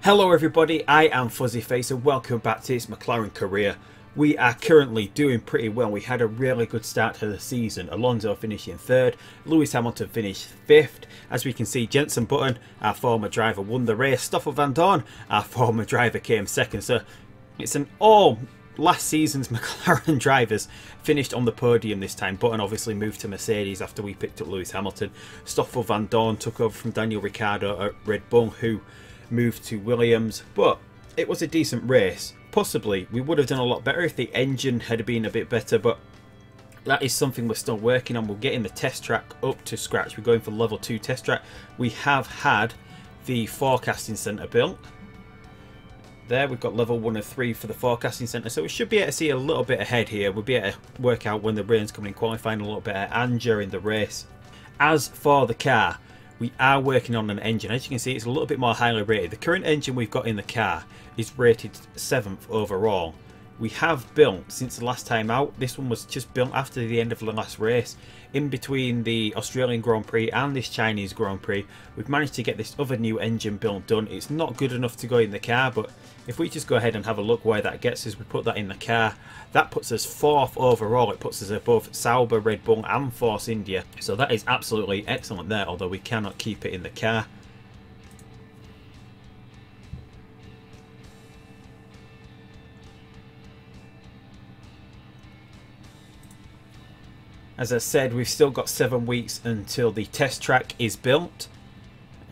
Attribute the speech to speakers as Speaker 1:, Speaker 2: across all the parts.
Speaker 1: Hello everybody, I am Fuzzyface and welcome back to this McLaren career. We are currently doing pretty well. We had a really good start to the season. Alonso finishing 3rd, Lewis Hamilton finished 5th. As we can see, Jenson Button, our former driver, won the race. Stoffel Van Dorn, our former driver, came 2nd. So it's an all last season's McLaren drivers finished on the podium this time. Button obviously moved to Mercedes after we picked up Lewis Hamilton. Stoffel Van Dorn took over from Daniel Ricciardo at Red Bull, who moved to Williams, but it was a decent race. Possibly we would have done a lot better if the engine had been a bit better, but that is something we're still working on. We're getting the test track up to scratch. We're going for level 2 test track. We have had the forecasting centre built. There we've got level 1 of 3 for the forecasting centre, so we should be able to see a little bit ahead here. We'll be able to work out when the rain's coming in qualifying a little bit and during the race. As for the car, we are working on an engine. As you can see, it's a little bit more highly rated. The current engine we've got in the car is rated 7th overall. We have built, since the last time out, this one was just built after the end of the last race. In between the Australian Grand Prix and this Chinese Grand Prix, we've managed to get this other new engine build done. It's not good enough to go in the car, but if we just go ahead and have a look where that gets us, we put that in the car. That puts us 4th overall. It puts us above Sauber, Red Bull and Force India. So that is absolutely excellent there, although we cannot keep it in the car. As I said, we've still got 7 weeks until the test track is built.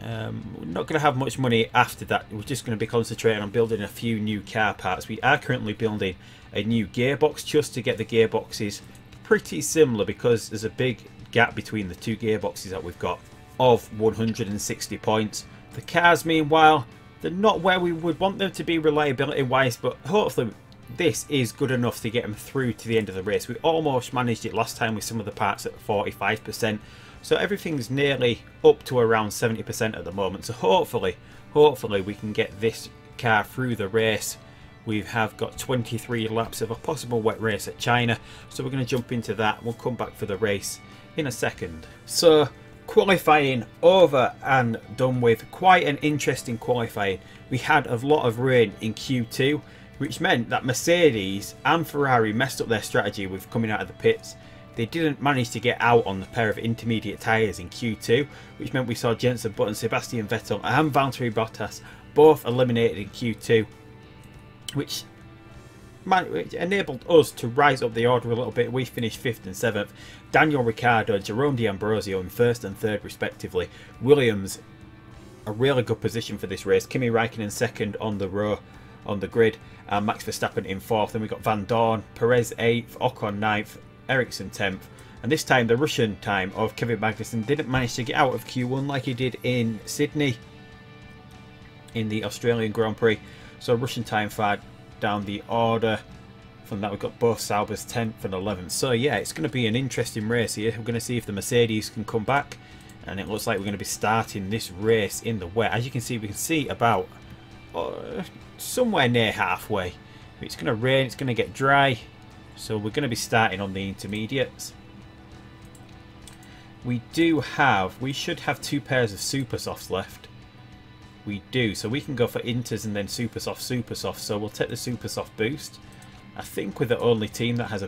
Speaker 1: We're not going to have much money after that. We're just going to be concentrating on building a few new car parts. We are currently building a new gearbox just to get the gearboxes pretty similar, because there's a big gap between the two gearboxes that we've got of 160 points. The cars, meanwhile, they're not where we would want them to be reliability wise, but hopefully this is good enough to get them through to the end of the race. We almost managed it last time with some of the parts at 45%. So everything's nearly up to around 70% at the moment. So hopefully we can get this car through the race. We have got 23 laps of a possible wet race at China. So we're going to jump into that. We'll come back for the race in a second. So qualifying over and done with. Quite an interesting qualifying. We had a lot of rain in Q2, which meant that Mercedes and Ferrari messed up their strategy with coming out of the pits. They didn't manage to get out on the pair of intermediate tyres in Q2, which meant we saw Jenson Button, Sebastian Vettel and Valtteri Bottas both eliminated in Q2, which enabled us to rise up the order a little bit. We finished 5th and 7th. Daniel Ricciardo and Jerome D'Ambrosio in 1st and 3rd respectively. Williams, a really good position for this race. Kimi Raikkonen 2nd on the row on the grid, and Max Verstappen in 4th. Then we got Van Dorn, Perez 8th, Ocon 9th, Ericsson 10th. And this time the Russian time of Kevin Magnussen didn't manage to get out of Q1 like he did in Sydney in the Australian Grand Prix. So Russian time far down the order. From that we've got both Saubers 10th and 11th. So yeah, it's going to be an interesting race here. We're going to see if the Mercedes can come back, and it looks like we're going to be starting this race in the wet. As you can see, we can see about somewhere near halfway. It's going to rain, it's going to get dry, so we're going to be starting on the intermediates. We should have 2 pairs of super softs left. We do, so we can go for inters and then super soft. So we'll take the super soft boost. I think we're the only team that has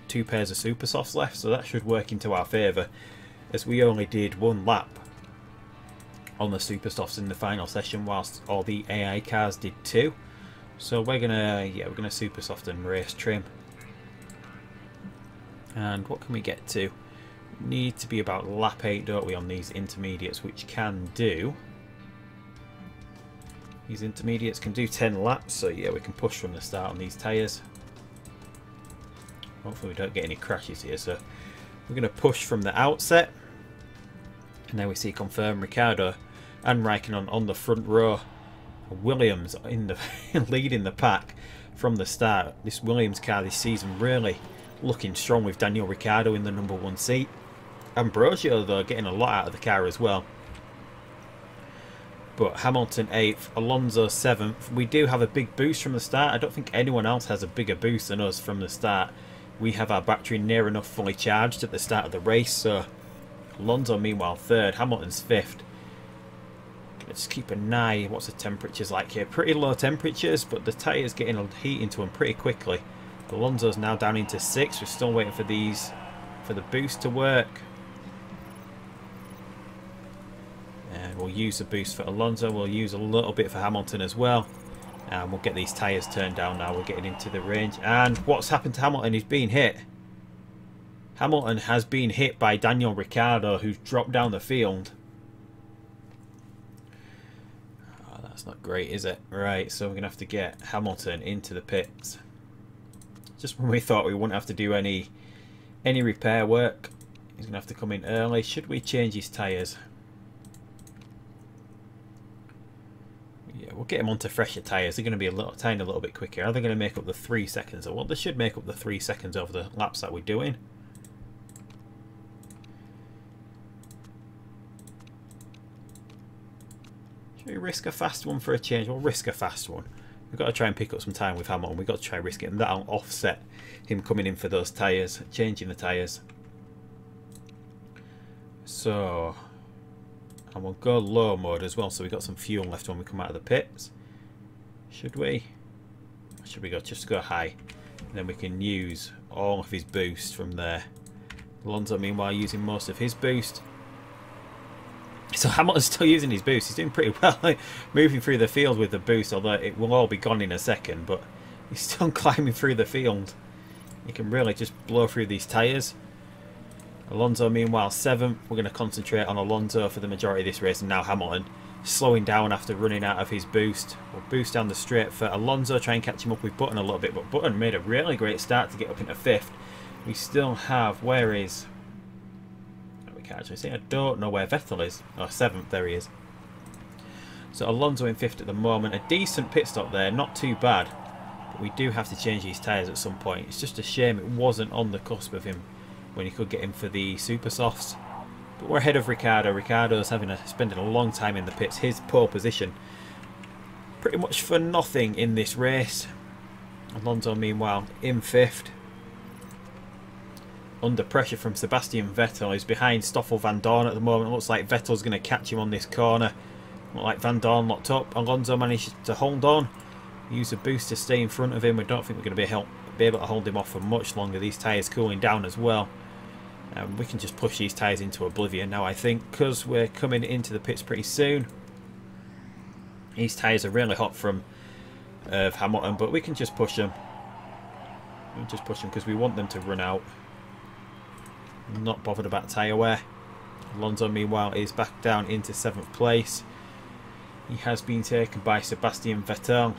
Speaker 1: 2 pairs of super softs left, so that should work into our favour, as we only did 1 lap on the super softs in the final session, whilst all the AI cars did 2. So we're gonna super soft and race trim. And what can we get to? Need to be about lap 8, don't we, on these intermediates, which can do. These intermediates can do 10 laps, so yeah, we can push from the start on these tyres. Hopefully we don't get any crashes here, so we're going to push from the outset. And there we see confirmed Ricciardo and Raikkonen on the front row. Williams in the leading the pack from the start. This Williams car this season really looking strong, with Daniel Ricciardo in the number 1 seat. Ambrosio though getting a lot out of the car as well. But Hamilton 8th, Alonso 7th. We do have a big boost from the start. I don't think anyone else has a bigger boost than us from the start. We have our battery near enough fully charged at the start of the race, so Alonso meanwhile 3rd, Hamilton's 5th. Let's keep an eye. What's the temperatures like here? Pretty low temperatures, but the tyres getting heat into them pretty quickly. Alonso's now down into 6. We're still waiting for the boost to work. And we'll use the boost for Alonso. We'll use a little bit for Hamilton as well. And we'll get these tyres turned down now. We're getting into the range. And what's happened to Hamilton? He's been hit. Hamilton has been hit by Daniel Ricciardo, who's dropped down the field. Oh, that's not great, is it? Right, so we're going to have to get Hamilton into the pits. Just when we thought we wouldn't have to do any repair work, he's going to have to come in early. Should we change his tyres? Yeah, we'll get him onto fresher tyres. They're going to be a tiny little bit quicker. Are they going to make up the 3 seconds? Well, they should make up the 3 seconds over the laps that we're doing. Should we risk a fast one for a change? We'll risk a fast one. We've got to try and pick up some time with Hamilton. We've got to try and risk it, and that'll offset him coming in for those tyres, changing the tyres. So, and we'll go low mode as well, so we've got some fuel left when we come out of the pits. Should we? Or should we just go high? And then we can use all of his boost from there. Alonso, meanwhile, using most of his boost. So Hamilton's still using his boost. He's doing pretty well, moving through the field with the boost, although it will all be gone in a second. But he's still climbing through the field. He can really just blow through these tyres. Alonso, meanwhile, 7th. We're going to concentrate on Alonso for the majority of this race. And now Hamilton slowing down after running out of his boost. We'll boost down the straight for Alonso, try and catch him up with Button a little bit. But Button made a really great start to get up into 5th. We still have... Where is... Can't actually see. I don't know where Vettel is. Oh, 7th, there he is. So Alonso in 5th at the moment. A decent pit stop there, not too bad. But we do have to change these tyres at some point. It's just a shame it wasn't on the cusp of him when he could get him for the super softs. But we're ahead of Ricciardo. Ricciardo's spending a long time in the pits. His pole position pretty much for nothing in this race. Alonso meanwhile in 5th. Under pressure from Sebastian Vettel. He's behind Stoffel Van Dorn at the moment. It looks like Vettel's going to catch him on this corner. Looks like Van Dorn locked up. Alonso managed to hold on. Use a boost to stay in front of him. We don't think we're going to be able to hold him off for much longer. These tyres cooling down as well. We can just push these tyres into oblivion now, I think, because we're coming into the pits pretty soon. These tyres are really hot from Hamilton, but we can just push them. We'll just push them because we want them to run out. Not bothered about tyre wear. Alonso meanwhile is back down into 7th place. He has been taken by Sebastian Vettel.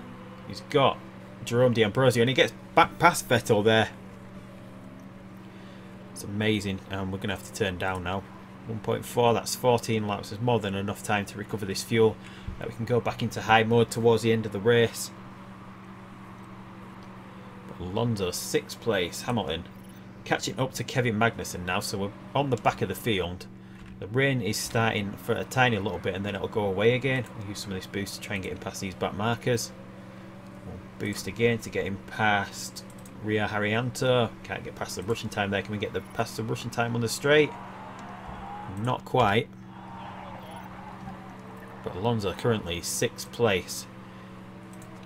Speaker 1: He's got Jerome D'Ambrosio and he gets back past Vettel there. It's amazing, and we're going to have to turn down now. 1.4, that's 14 laps. There's more than enough time to recover this fuel that we can go back into high mode towards the end of the race. But Alonso 6th place. Hamilton catching up to Kevin Magnussen now, so we're on the back of the field. The rain is starting for a tiny little bit and then it'll go away again. We'll use some of this boost to try and get him past these back markers. We'll boost again to get him past Ria Haryanto. Can't get past the Russian time there. Can we get past the Russian time on the straight? Not quite. But Alonso currently 6th place.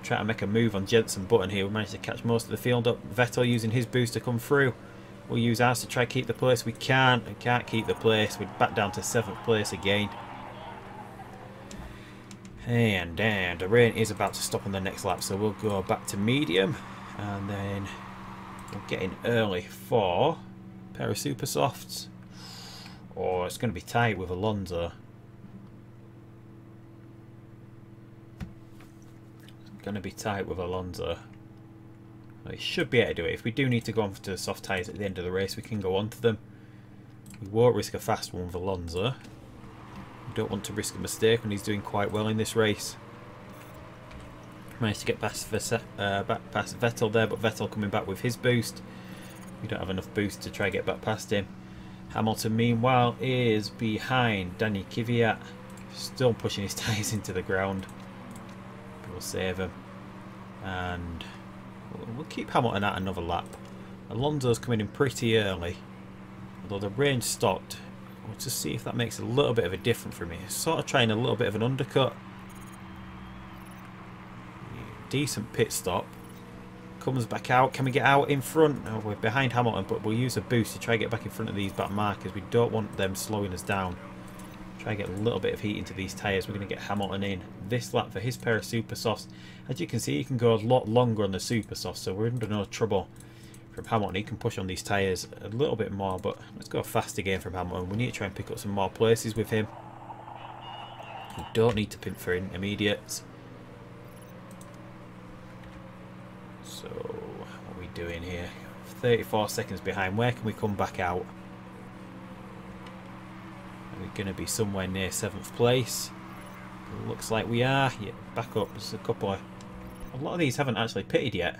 Speaker 1: Trying to make a move on Jenson Button here. We managed to catch most of the field up. Vettel using his boost to come through. We'll use ours to try to keep the place. We can't keep the place. We're back down to 7th place again. And the rain is about to stop on the next lap, so we'll go back to medium. And then we'll get in early for a pair of super softs. Or it's going to be tight with Alonso. It's going to be tight with Alonso. He should be able to do it. If we do need to go on to soft tyres at the end of the race, we can go on to them. We won't risk a fast one with Alonso. We don't want to risk a mistake when he's doing quite well in this race. Managed to get past Vettel there, but Vettel coming back with his boost. We don't have enough boost to try and get back past him. Hamilton, meanwhile, is behind Danny Kvyat. Still pushing his tyres into the ground. But we'll save him. And we'll keep Hamilton at another lap. Alonso's coming in pretty early. Although the rain stopped, We'll just see if that makes a little bit of a difference for me. Sort of trying a little bit of an undercut. Decent pit stop. Comes back out. Can we get out in front? Oh, we're behind Hamilton, but we'll use a boost to try and get back in front of these back markers. We don't want them slowing us down. Try and get a little bit of heat into these tyres. We're going to get Hamilton in this lap for his pair of super softs. As you can see, he can go a lot longer on the super softs, so we're under no trouble from Hamilton. He can push on these tyres a little bit more, but let's go fast again from Hamilton. We need to try and pick up some more places with him. We don't need to pimp for intermediates. So, what are we doing here? 34 seconds behind. Where can we come back out? Are we going to be somewhere near 7th place? Looks like we are. Yeah, back up. There's a couple of... A lot of these haven't actually pitted yet.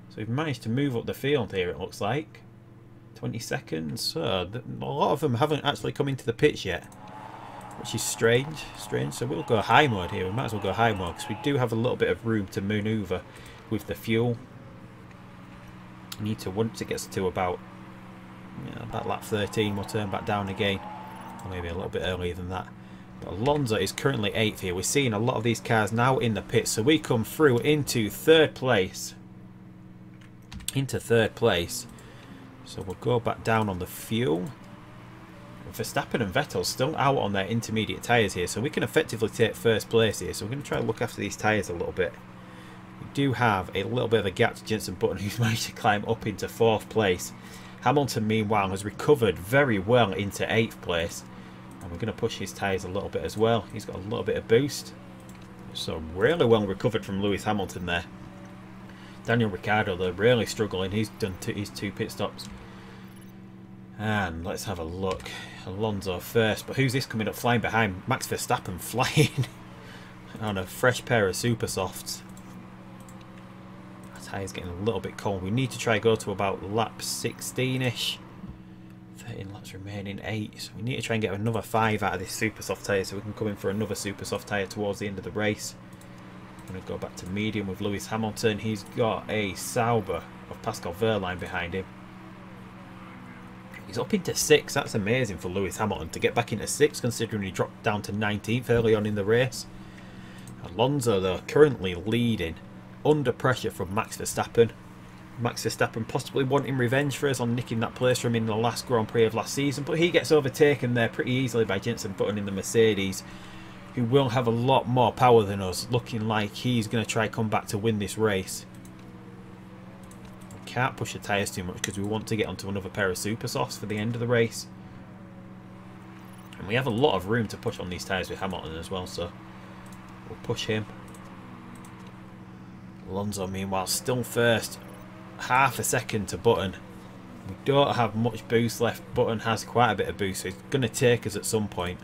Speaker 1: So we've managed to move up the field here, it looks like. 20 seconds. So, a lot of them haven't actually come into the pits yet. Which is strange. So we'll go high mode here. We might as well go high mode because we do have a little bit of room to manoeuvre with the fuel. We need to, once it gets to about lap 13, we'll turn back down again. Or maybe a little bit earlier than that. But Alonso is currently 8th here. We're seeing a lot of these cars now in the pits. So we come through into 3rd place. So we'll go back down on the fuel. Verstappen and Vettel still out on their intermediate tyres here. So we can effectively take 1st place here. So we're going to try and look after these tyres a little bit. We do have a little bit of a gap to Jenson Button, who's managed to climb up into 4th place. Hamilton, meanwhile, has recovered very well into 8th place. And we're going to push his tyres a little bit as well. He's got a little bit of boost. So really well recovered from Lewis Hamilton there. Daniel Ricciardo, they're really struggling. He's done his 2 pit stops. And let's have a look. Alonso first. But who's this coming up flying behind? Max Verstappen flying on a fresh pair of super softs. That tyre's getting a little bit cold. We need to try go to about lap 16-ish. 13 laps remaining, 8. So we need to try and get another 5 out of this super soft tyre so we can come in for another super soft tyre towards the end of the race. I'm going to go back to medium with Lewis Hamilton. He's got a Sauber of Pascal Wehrlein behind him. He's up into 6th. That's amazing for Lewis Hamilton to get back into 6th, considering he dropped down to 19th early on in the race. Alonso, though, currently leading under pressure from Max Verstappen. Max Verstappen possibly wanting revenge for us on nicking that place from in the last Grand Prix of last season, but he gets overtaken there pretty easily by Jenson Button in the Mercedes, who will have a lot more power than us, looking like he's going to try come back to win this race. We can't push the tyres too much because we want to get onto another pair of super softs for the end of the race. And we have a lot of room to push on these tyres with Hamilton as well, so we'll push him. Alonso, meanwhile, still first. Half a second to Button. We don't have much boost left. Button has quite a bit of boost, so it's going to take us at some point.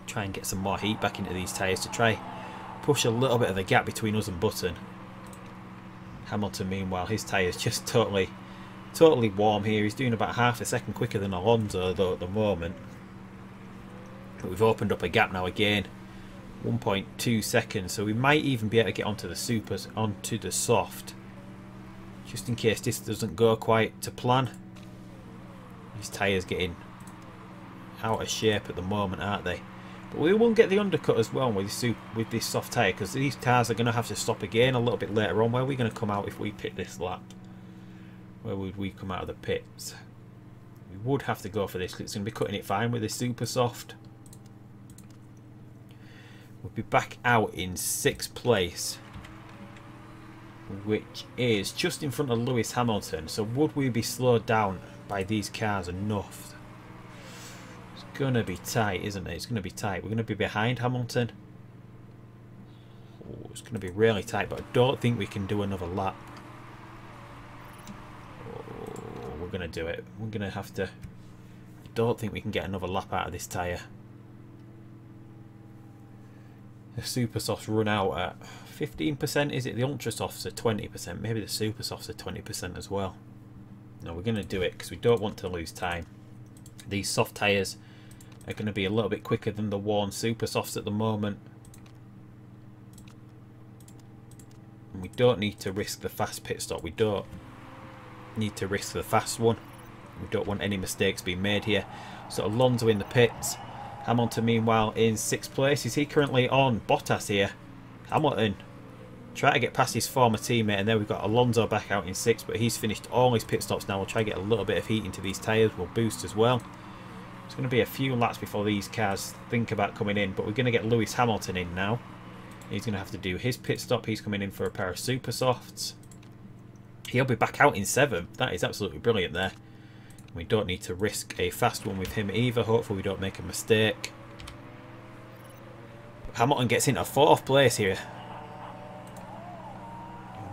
Speaker 1: Try and get some more heat back into these tyres to try push a little bit of the gap between us and Button. Hamilton, meanwhile, his tyres just totally warm here. He's doing about half a second quicker than Alonso though at the moment. But we've opened up a gap now again. 1.2 seconds, so we might even be able to get onto the supers, onto the soft, just in case this doesn't go quite to plan. These tyres getting out of shape at the moment, aren't they? But we won't get the undercut as well with this soft tyre, because these cars are going to have to stop again a little bit later on. Where are we going to come out if we pit this lap? Where would we come out of the pits? We would have to go for this because it's going to be cutting it fine with this super soft. We'll be back out in 6th place, which is just in front of Lewis Hamilton. So would we be slowed down by these cars enough? It's going to be tight, isn't it? It's going to be tight. We're going to be behind Hamilton. Oh, it's going to be really tight, but I don't think we can do another lap. Oh, we're going to do it. We're going to have to... I don't think we can get another lap out of this tyre. The super softs run out at 15%, is it? The ultra softs are 20%. Maybe the super softs are 20% as well. No, we're going to do it because we don't want to lose time. These soft tyres are going to be a little bit quicker than the worn super softs at the moment. And we don't need to risk the fast pit stop. We don't need to risk the fast one. We don't want any mistakes being made here. So Alonso in the pits. Hamilton meanwhile in 6th place. Is he currently on Bottas here? Hamilton try to get past his former teammate, and there we've got Alonso back out in 6th, but he's finished all his pit stops now. We'll try to get a little bit of heat into these tyres. We'll boost as well. It's going to be a few laps before these cars think about coming in, but we're going to get Lewis Hamilton in now. He's going to have to do his pit stop. He's coming in for a pair of super softs. He'll be back out in 7th. That is absolutely brilliant there. We don't need to risk a fast one with him either. Hopefully we don't make a mistake. Hamilton gets into 4th place here.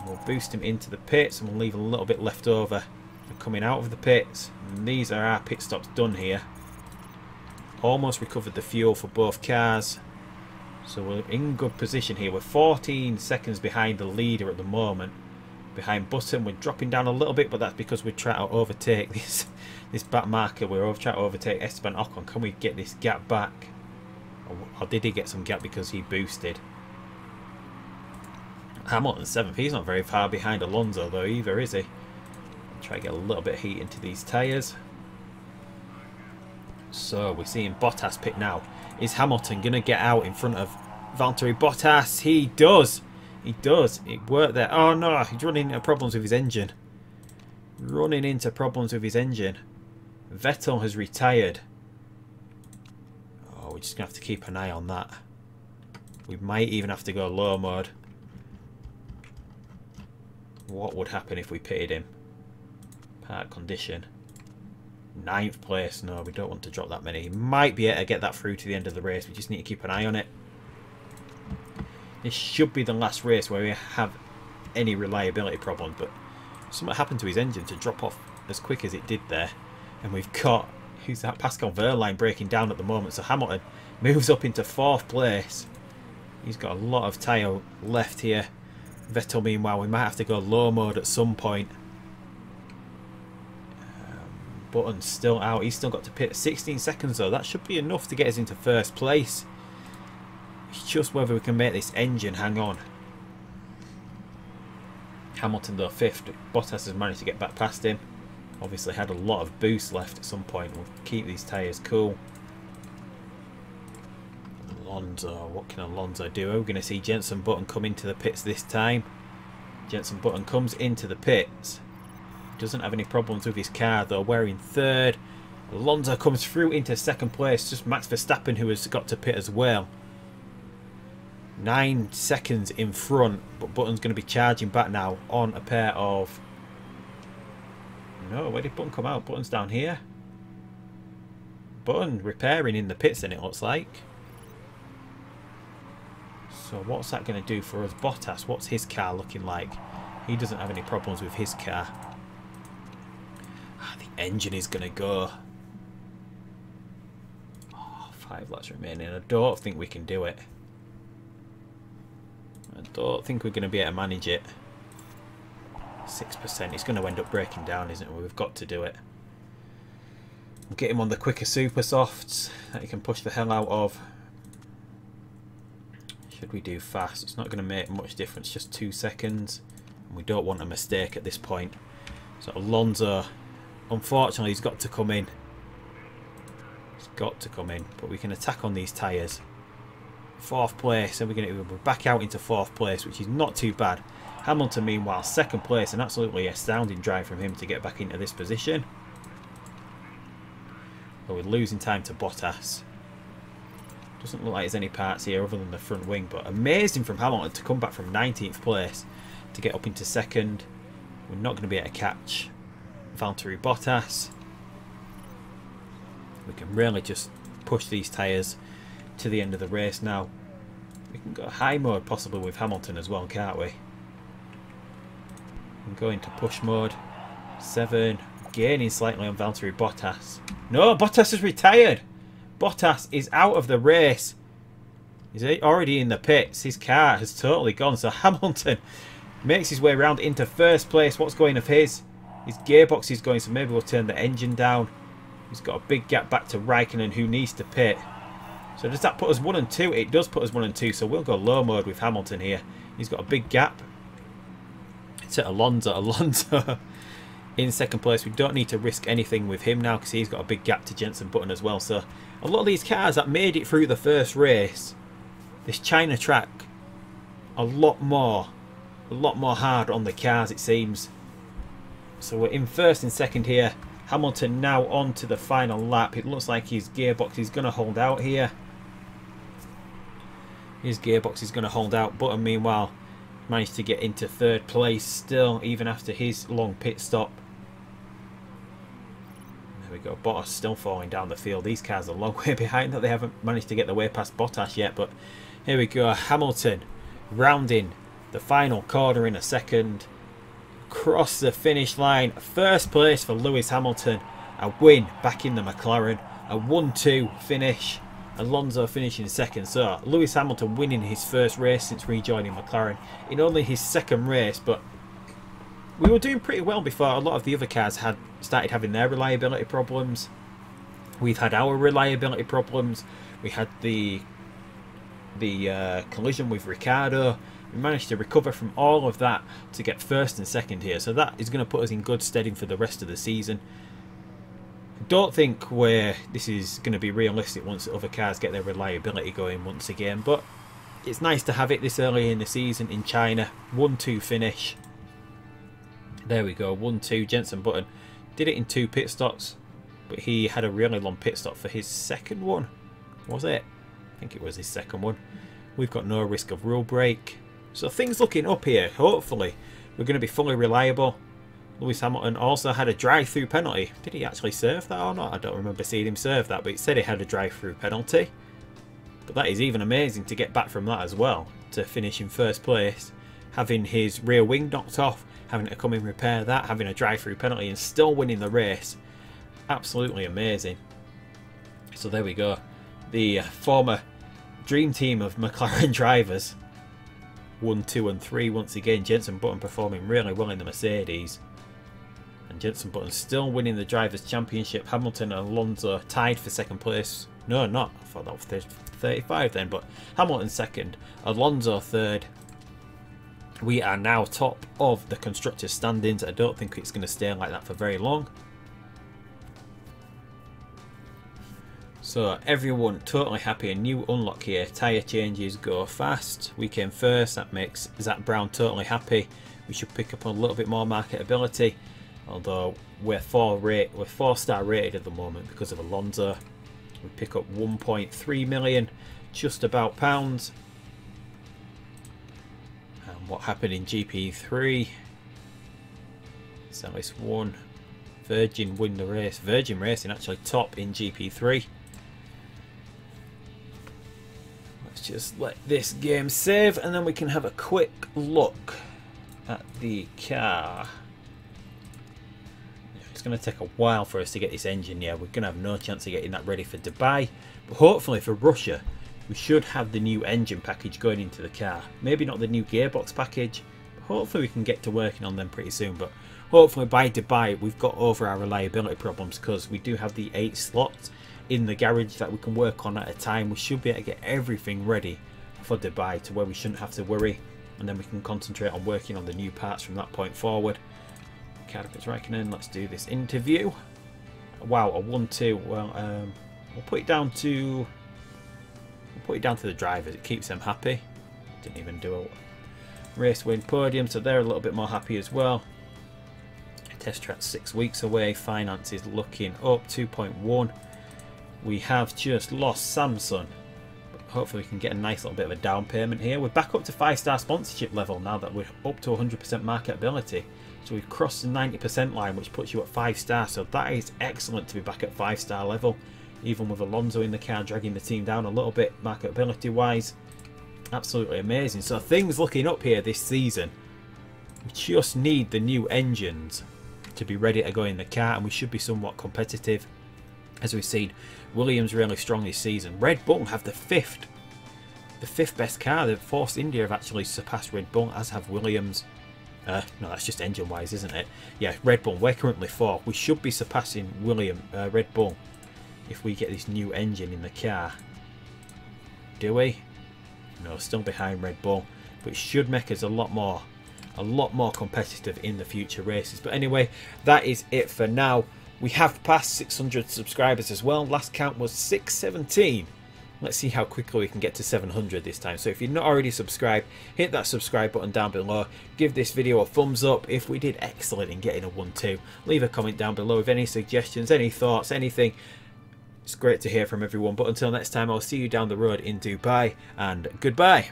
Speaker 1: We'll boost him into the pits and we'll leave a little bit left over for coming out of the pits. And these are our pit stops done here. Almost recovered the fuel for both cars. So we're in good position here. We're 14 seconds behind the leader at the moment. Behind Button, we're dropping down a little bit, but that's because we're trying to overtake this back marker. We're trying to overtake Esteban Ocon. Can we get this gap back? Or did he get some gap because he boosted? Hamilton 7th. He's not very far behind Alonso though either, is he? Try to get a little bit of heat into these tyres. So we're seeing Bottas pit now. Is Hamilton going to get out in front of Valtteri Bottas? He does. He does. It worked there. Oh no, he's running into problems with his engine. Running into problems with his engine. Vettel has retired. Oh, we're just going to have to keep an eye on that. We might even have to go low mode. What would happen if we pitted him? Park condition. 9th place. No, we don't want to drop that many. He might be able to get that through to the end of the race. We just need to keep an eye on it. This should be the last race where we have any reliability problems, but something happened to his engine to drop off as quick as it did there. And we've got, who's that? Pascal Wehrlein breaking down at the moment. So Hamilton moves up into 4th place. He's got a lot of tyre left here. Vettel meanwhile, we might have to go low mode at some point. Button's still out. He's still got to pit 16 seconds though. That should be enough to get us into 1st place. It's just whether we can make this engine hang on. Hamilton though 5th. Bottas has managed to get back past him. Obviously had a lot of boost left at some point. We'll keep these tyres cool. Alonso, what can Alonso do? We're going to see Jenson Button come into the pits this time. Jenson Button comes into the pits. Doesn't have any problems with his car though. We're in 3rd. Alonso comes through into 2nd place. Just Max Verstappen who has got to pit as well. 9 seconds in front, but Button's going to be charging back now on a pair of... No, where did Button come out? Button's down here. Button repairing in the pits then it looks like. So what's that going to do for us? Bottas, what's his car looking like? He doesn't have any problems with his car. The engine is going to go. Oh, 5 laps remaining. I don't think we can do it. I don't think we're going to be able to manage it. 6%. It's going to end up breaking down, isn't it? We've got to do it. We'll get him on the quicker super softs that he can push the hell out of. Should we do fast? It's not going to make much difference. Just 2 seconds. And we don't want a mistake at this point. So Alonso, unfortunately, he's got to come in. He's got to come in. But we can attack on these tyres. 4th place, and we're back out into 4th place, which is not too bad. Hamilton, meanwhile, 2nd place, an absolutely astounding drive from him to get back into this position. But we're losing time to Bottas. Doesn't look like there's any parts here other than the front wing, but amazing from Hamilton to come back from 19th place to get up into 2nd. We're not going to be able to catch Valtteri Bottas. We can really just push these tyres to the end of the race now. We can go high mode possibly with Hamilton as well, can't we? We can go into push mode. 7, gaining slightly on Valtteri Bottas. No, Bottas has retired. Bottas is out of the race. He's already in the pits. His car has totally gone. So Hamilton makes his way around into 1st place. What's going of his? His gearbox is going, so maybe we'll turn the engine down. He's got a big gap back to Raikkonen, who needs to pit. So does that put us 1 and 2? It does put us 1 and 2. So we'll go low mode with Hamilton here. He's got a big gap to Alonso. Alonso, in second place. We don't need to risk anything with him now because he's got a big gap to Jenson Button as well. So a lot of these cars that made it through the first race, this China track, a lot more hard on the cars, it seems. So we're in first and second here. Hamilton now on to the final lap. It looks like his gearbox is going to hold out here. His gearbox is going to hold out. Button, meanwhile, managed to get into third place still, even after his long pit stop. There we go. Bottas still falling down the field. These cars are a long way behind that. They haven't managed to get the way past Bottas yet. But here we go. Hamilton rounding the final corner in a second. Cross the finish line. First place for Lewis Hamilton. A win back in the McLaren. A 1-2 finish. Alonso finishing second. So Lewis Hamilton winning his first race since rejoining McLaren in only his second race. But we were doing pretty well before a lot of the other cars had started having their reliability problems. We've had our reliability problems. We had the collision with Ricciardo. We managed to recover from all of that to get first and second here. So that is going to put us in good stead for the rest of the season. I don't think this is going to be realistic once the other cars get their reliability going once again. But it's nice to have it this early in the season in China. 1-2 finish. There we go. 1-2. Jenson Button did it in 2 pit stops. But he had a really long pit stop for his second one. Was it? I think it was his second one. We've got no risk of rule break. So things looking up here. Hopefully we're going to be fully reliable. Lewis Hamilton also had a drive-through penalty. Did he actually serve that or not? I don't remember seeing him serve that, but it said he had a drive-through penalty. But that is even amazing to get back from that as well, to finish in first place, having his rear wing knocked off, having to come and repair that, having a drive-through penalty and still winning the race. Absolutely amazing. So there we go. The former dream team of McLaren drivers. 1, 2 and 3 once again. Jenson Button performing really well in the Mercedes. And Jenson Button still winning the Drivers' Championship. Hamilton and Alonso tied for second place. No, not. I thought that was 35 then. But Hamilton second. Alonso third. We are now top of the Constructors' standings. I don't think it's going to stay like that for very long. So everyone totally happy. A new unlock here. Tyre changes go fast. We came first. That makes Zach Brown totally happy. We should pick up a little bit more marketability. Although we're 4-star rated at the moment because of Alonso. We pick up 1.3 million, just about pounds. And what happened in GP3? Salis won. Virgin win the race. Virgin Racing actually top in GP3. Just let this game save and then we can have a quick look at the car. It's going to take a while for us to get this engine. Yeah, we're going to have no chance of getting that ready for Dubai, but hopefully for Russia we should have the new engine package going into the car. Maybe not the new gearbox package, but hopefully we can get to working on them pretty soon. But hopefully by Dubai we've got over our reliability problems, because we do have the 8 slots in the garage that we can work on at a time. We should be able to get everything ready for Dubai to where we shouldn't have to worry, and then we can concentrate on working on the new parts from that point forward. Carpets Raikkonen, let's do this interview. Wow, a 1-2. Well, we'll put it down to the drivers. It keeps them happy. Didn't even do a race win podium, so they're a little bit more happy as well. Test track 6 weeks away. Finance is looking up 2.1. We have just lost Samsung, but hopefully we can get a nice little bit of a down payment here. We're back up to 5-star sponsorship level now that we're up to 100% marketability. So we've crossed the 90% line, which puts you at 5 stars. So that is excellent to be back at 5-star level, even with Alonso in the car dragging the team down a little bit marketability wise. Absolutely amazing. So things looking up here this season. We just need the new engines to be ready to go in the car, and we should be somewhat competitive. As we've seen, Williams really strong this season. Red Bull have the fifth best car. The Force India have actually surpassed Red Bull, as have Williams. No, that's just engine wise, isn't it? Yeah, Red Bull, we're currently 4th. We should be surpassing Red Bull if we get this new engine in the car. Do we? No, still behind Red Bull, but it should make us a lot more a lot more competitive in the future races. But anyway, that is it for now. We have passed 600 subscribers as well. Last count was 617. Let's see how quickly we can get to 700 this time. So if you're not already subscribed, hit that subscribe button down below. Give this video a thumbs up if we did excellent in getting a 1-2. Leave a comment down below with any suggestions, any thoughts, anything. It's great to hear from everyone. But until next time, I'll see you down the road in Dubai, and goodbye.